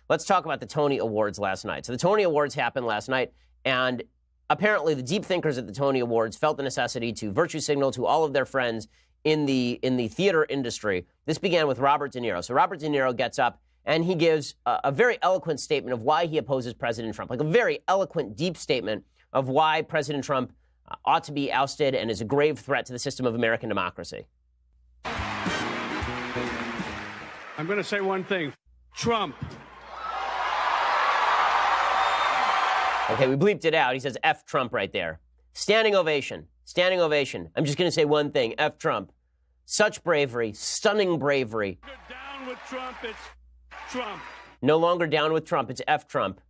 let's talk about the Tony Awards last night. So the Tony Awards happened last night, and apparently the deep thinkers at the Tony Awards felt the necessity to virtue signal to all of their friends in the theater industry. This began with Robert De Niro. So Robert De Niro gets up, and he gives a very eloquent statement of why he opposes President Trump, like a very eloquent, deep statement of why President Trump ought to be ousted and is a grave threat to the system of American democracy. I'm going to say one thing. Trump. Okay, we bleeped it out. He says F Trump right there. Standing ovation. Standing ovation. I'm just going to say one thing. F Trump. Such bravery. Stunning bravery. Down with Trump. It's Trump. No longer down with Trump. It's F Trump.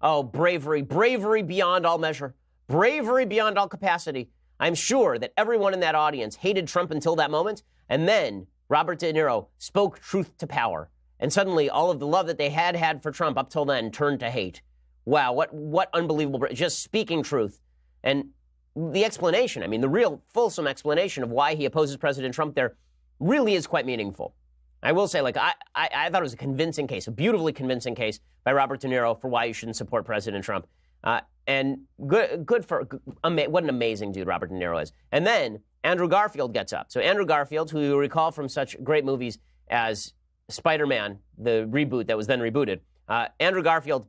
Oh, bravery. Bravery beyond all measure. Bravery beyond all capacity. I'm sure that everyone in that audience hated Trump until that moment, and then Robert De Niro spoke truth to power. And suddenly all of the love that they had for Trump up till then turned to hate. Wow, what unbelievable, just speaking truth. And the explanation, I mean, the real fulsome explanation of why he opposes President Trump there really is quite meaningful. I will say, like, I thought it was a convincing case, a beautifully convincing case by Robert De Niro for why you shouldn't support President Trump. And what an amazing dude Robert De Niro is. And then Andrew Garfield gets up. So Andrew Garfield, who you recall from such great movies as Spider-Man, the reboot that was then rebooted, Andrew Garfield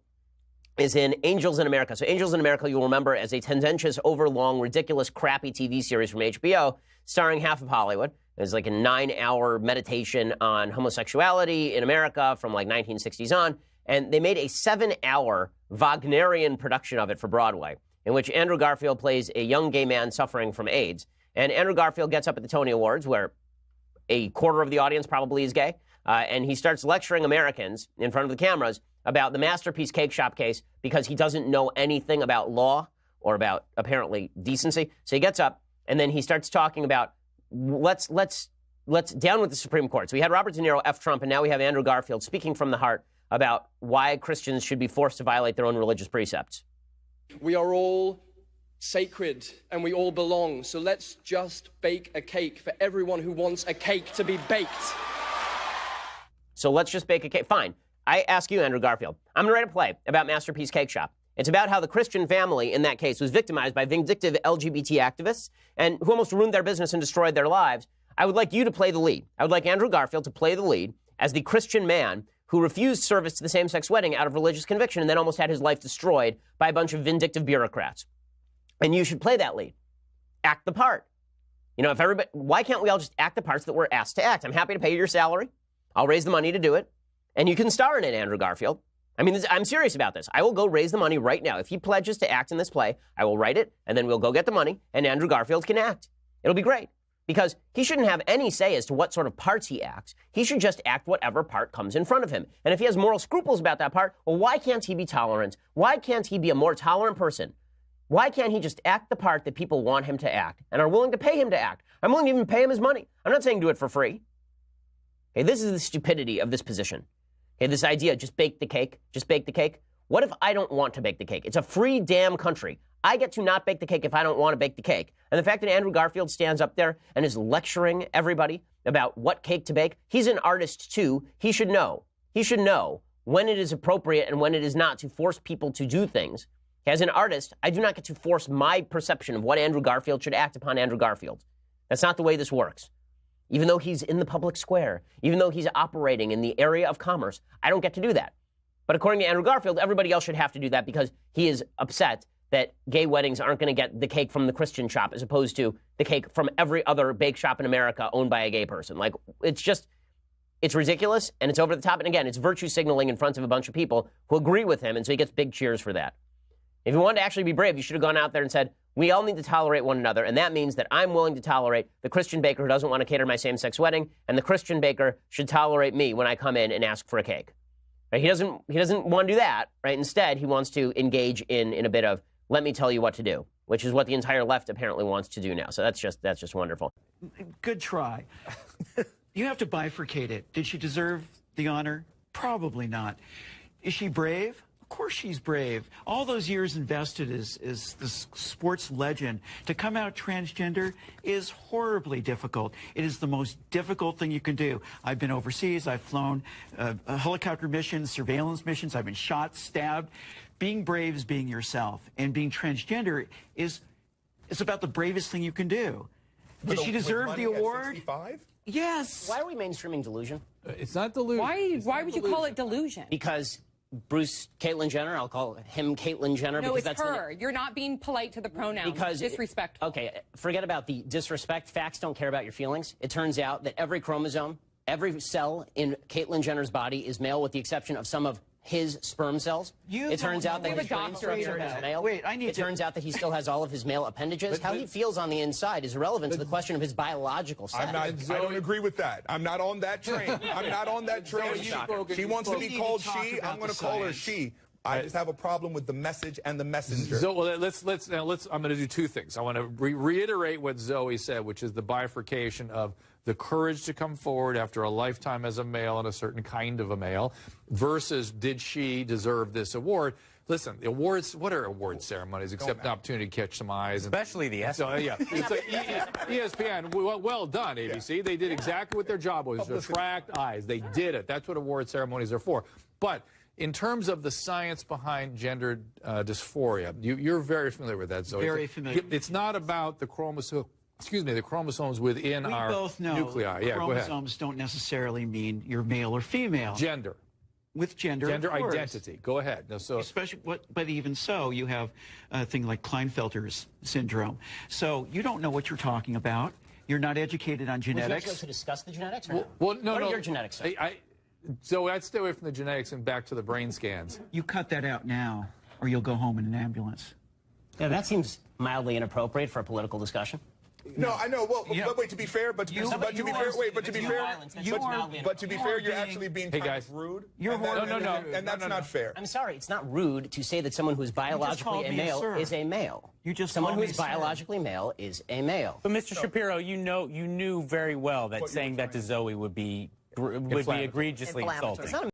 is in Angels in America. So Angels in America, you'll remember as a tendentious, overlong, ridiculous, crappy TV series from HBO starring half of Hollywood. It was like a 9-hour meditation on homosexuality in America from like 1960s on. And they made a 7-hour Wagnerian production of it for Broadway, in which Andrew Garfield plays a young gay man suffering from AIDS. And Andrew Garfield gets up at the Tony Awards, where a quarter of the audience probably is gay, and he starts lecturing Americans in front of the cameras about the Masterpiece Cake Shop case because he doesn't know anything about law or about, apparently, decency. So he gets up, and then he starts talking about, let's down with the Supreme Court. So we had Robert De Niro, F Trump, and now we have Andrew Garfield speaking from the heart about why Christians should be forced to violate their own religious precepts. We are all sacred and we all belong, so let's just bake a cake for everyone who wants a cake to be baked. So let's just bake a cake. Fine. I ask you, Andrew Garfield, I'm going to write a play about Masterpiece Cake Shop. It's about how the Christian family in that case was victimized by vindictive LGBT activists and who almost ruined their business and destroyed their lives. I would like you to play the lead. I would like Andrew Garfield to play the lead as the Christian man who refused service to the same-sex wedding out of religious conviction and then almost had his life destroyed by a bunch of vindictive bureaucrats. And you should play that lead. Act the part. You know, if everybody, why can't we all just act the parts that we're asked to act? I'm happy to pay you your salary. I'll raise the money to do it. And you can star in it, Andrew Garfield. I mean, I'm serious about this. I will go raise the money right now. If he pledges to act in this play, I will write it, and then we'll go get the money, and Andrew Garfield can act. It'll be great. Because he shouldn't have any say as to what sort of parts he acts. He should just act whatever part comes in front of him. And if he has moral scruples about that part, well, why can't he be tolerant? Why can't he be a more tolerant person? Why can't he just act the part that people want him to act and are willing to pay him to act? I'm willing to even pay him his money. I'm not saying do it for free. Okay, this is the stupidity of this position. Okay, this idea, just bake the cake, just bake the cake. What if I don't want to bake the cake? It's a free damn country. I get to not bake the cake if I don't want to bake the cake. And the fact that Andrew Garfield stands up there and is lecturing everybody about what cake to bake, he's an artist too. He should know. He should know when it is appropriate and when it is not to force people to do things. As an artist, I do not get to force my perception of what Andrew Garfield should act upon Andrew Garfield. That's not the way this works. Even though he's in the public square, even though he's operating in the area of commerce, I don't get to do that. But according to Andrew Garfield, everybody else should have to do that because he is upset that gay weddings aren't going to get the cake from the Christian shop as opposed to the cake from every other bake shop in America owned by a gay person. Like, it's ridiculous and it's over the top. And again, it's virtue signaling in front of a bunch of people who agree with him. And so he gets big cheers for that. If you wanted to actually be brave, you should have gone out there and said, we all need to tolerate one another. And that means that I'm willing to tolerate the Christian baker who doesn't want to cater my same-sex wedding. And the Christian baker should tolerate me when I come in and ask for a cake. Right? He doesn't want to do that. Right? Instead, he wants to engage in a bit of, let me tell you what to do, which is what the entire left apparently wants to do now. So that's just wonderful. Good try. You have to bifurcate it. Did she deserve the honor? Probably not. Is she brave? Of course she's brave. All those years invested as this sports legend. To come out transgender is horribly difficult. It is the most difficult thing you can do. I've been overseas. I've flown helicopter missions, surveillance missions. I've been shot, stabbed. Being brave is being yourself. And being transgender is about the bravest thing you can do. Did she deserve the award? Yes. Why are we mainstreaming delusion? It's not delusion. Why would you call it delusion? Because Caitlyn Jenner, I'll call him Caitlyn Jenner. No, because it's that's her. You're not being polite to the pronouns. Because disrespectful. Okay, forget about the disrespect. Facts don't care about your feelings. It turns out that every chromosome, every cell in Caitlyn Jenner's body is male, with the exception of some of his sperm cells. It turns out that his brain structure is male. It turns out that he still has all of his male appendages. How he feels on the inside is irrelevant to the question of his biological sex. I don't agree with that. I'm not on that train. I'm not on that train. She wants to be called she. I'm going to call her she. I just have a problem with the message and the messenger. So well, let's I'm going to do two things. I want to reiterate what Zoe said, which is the bifurcation of the courage to come forward after a lifetime as a male and a certain kind of a male versus did she deserve this award? Listen, the awards, what are award ceremonies except an opportunity to catch some eyes? Especially the ESPN. So, yeah, it's like ESPN, well done, ABC. Yeah. They did exactly what their job was, attract eyes. They did it. That's what award ceremonies are for. But in terms of the science behind gender dysphoria, you're very familiar with that, Zoe. Very familiar. It's not about the chromosome. Excuse me, the chromosomes within our nuclei. Yeah, go ahead. Chromosomes don't necessarily mean you're male or female. Gender. With gender identity. Go ahead. No, so especially, but even so, you have a thing like Klinefelter's syndrome. So you don't know what you're talking about. You're not educated on genetics. Would you like to discuss the genetics? Or no? Well, no, what no. are your genetics? So I'd stay away from the genetics and back to the brain scans. You cut that out now, or you'll go home in an ambulance. Yeah, that seems mildly inappropriate for a political discussion. No, I know. Well, but wait. To be fair, but to be fair, you're actually being kind of rude. And that's not fair. I'm sorry. It's not rude to say that someone who is biologically a male is a male. Someone who is biologically male is a male. But Mr. Shapiro, you knew very well that saying that to Zoe would be egregiously insulting.